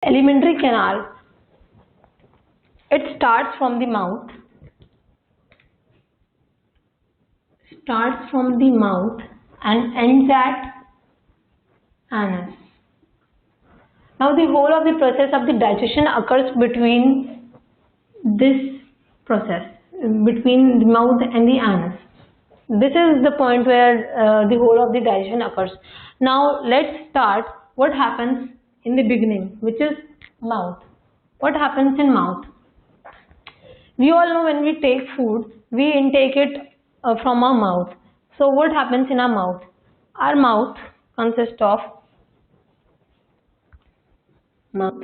Alimentary canal, it starts from the mouth, and ends at anus. Now the whole of the process of the digestion occurs between this process, between the mouth and the anus. This is the point where the whole of the digestion occurs. Now let's start what happens in the beginning, which is mouth. What happens in mouth? We all know when we take food, we intake it from our mouth. So what happens in our mouth? Our mouth consists of mouth.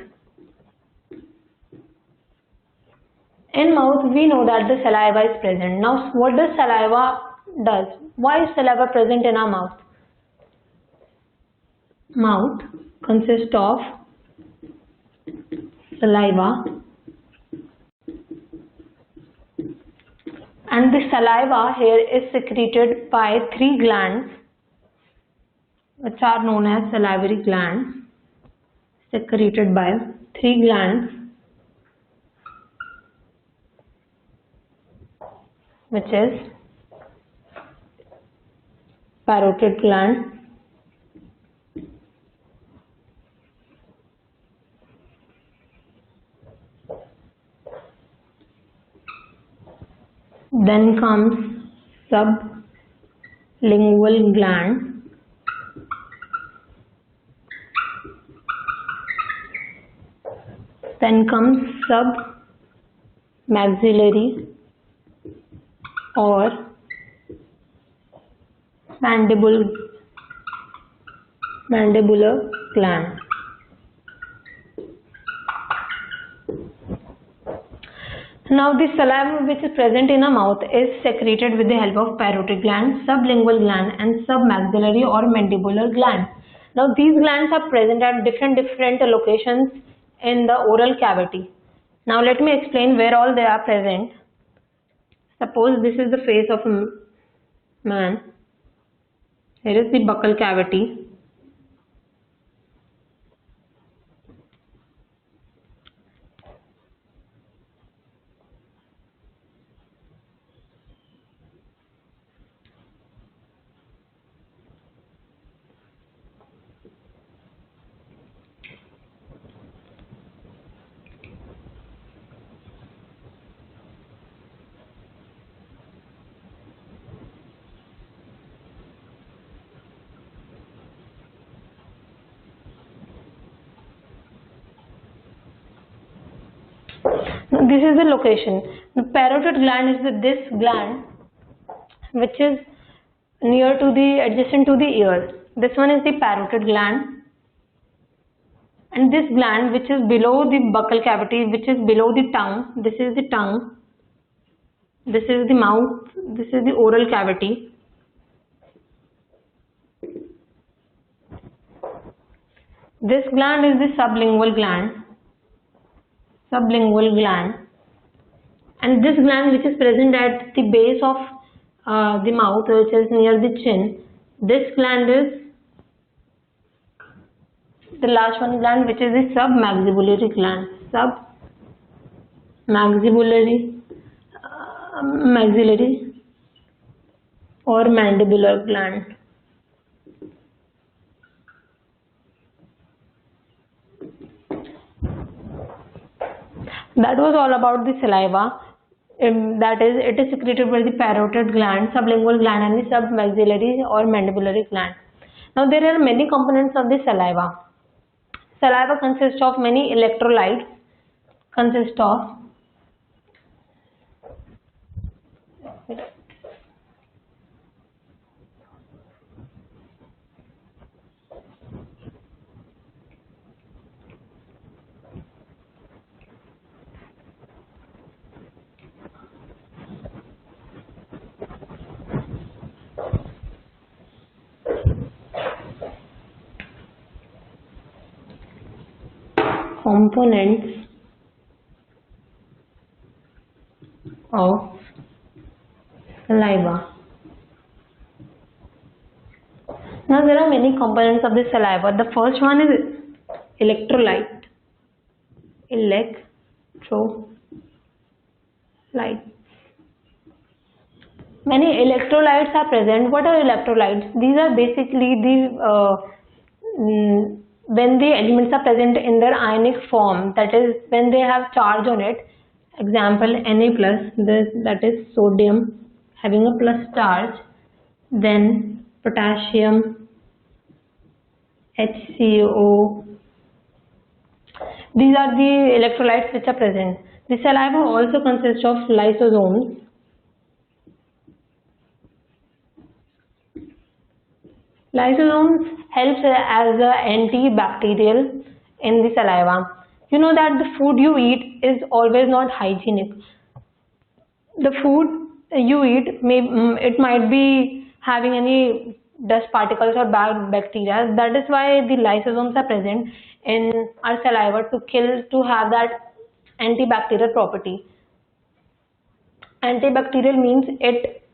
In mouth, we know that the saliva is present. Now, what does saliva does? Why is saliva present in our mouth? Mouth consists of saliva, and the saliva here is secreted by 3 glands, which are known as salivary glands, secreted by 3 glands, which is parotid gland, then comes sublingual gland, then comes submaxillary or mandibular gland. Now the saliva which is present in our mouth is secreted with the help of parotid gland, sublingual gland and submaxillary or mandibular gland. Now these glands are present at different locations in the oral cavity. Now let me explain where all they are present. Suppose this is the face of a man. Here is the buccal cavity. This is the location. The parotid gland is this gland which is adjacent to the ear. This one is the parotid gland, and this gland which is below the buccal cavity, which is below the tongue. This is the tongue. This is the mouth. This is the oral cavity. This gland is the sublingual gland. And this gland which is present at the base of the mouth, which is near the chin, this gland is the last one gland, which is the submaxillary gland, maxillary or mandibular gland. That was all about the saliva. That is, it is secreted by the parotid gland, sublingual gland and the submaxillary or mandibulary gland. Now there are many components of the saliva. Saliva consists of many electrolytes, consists of components of saliva. Now there are many components of the saliva. The first one is electrolyte. electrolytes. Many electrolytes are present. What are electrolytes? These are basically when the elements are present in their ionic form, that is when they have charge on it. Example, Na plus, that is sodium having a plus charge, then potassium, HCO. These are the electrolytes which are present. The saliva also consists of lysosomes. Lysosomes helps as an antibacterial in the saliva. You know that the food you eat is always not hygienic. The food you eat it might be having any dust particles or bad bacteria. That is why the lysosomes are present in our saliva to have that antibacterial property. Antibacterial means it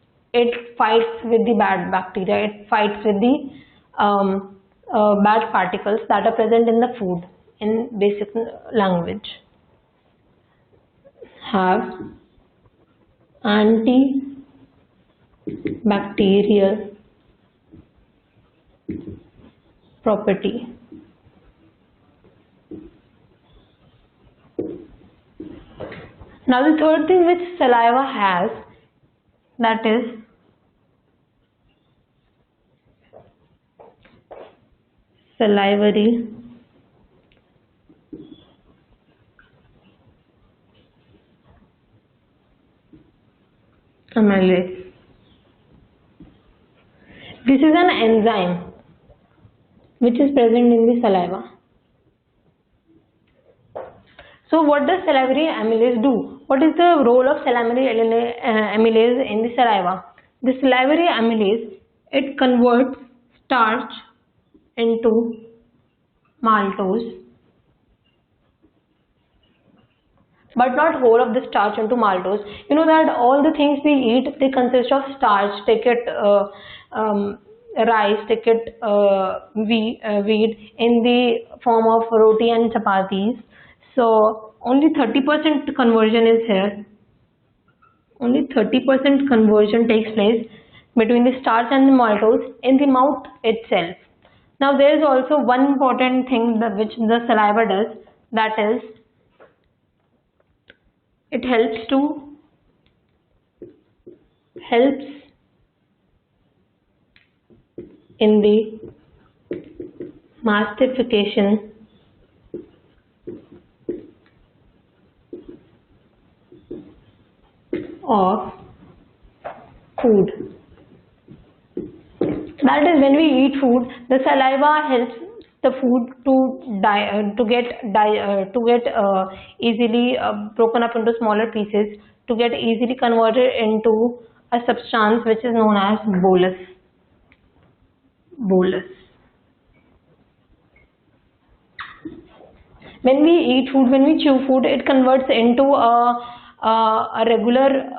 fights with the bad bacteria. It fights with the bad particles that are present in the food. In basic language, have antibacterial property. Now the third thing which saliva has, that is salivary amylase. This is an enzyme which is present in the saliva. So what does salivary amylase do? What is the role of salivary amylase in the saliva? The salivary amylase, it converts starch into maltose, but not whole of the starch into maltose. You know that all the things we eat, they consist of starch. Take it rice, take it wheat in the form of roti and chapatis. So only 30% conversion is here. Only 30% conversion takes place between the starch and the maltose in the mouth itself. Now there is also one important thing which the saliva does, that is it helps in the mastification of food. That is, when we eat food, the saliva helps the food to get easily broken up into smaller pieces, to get easily converted into a substance which is known as bolus. When we eat food, when we chew food, it converts into a regular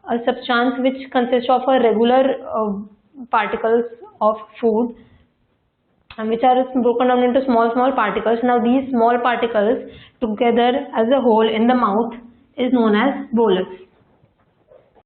a substance which consists of a regular particles of food, and which are broken down into small particles. Now these small particles together as a whole in the mouth is known as bolus.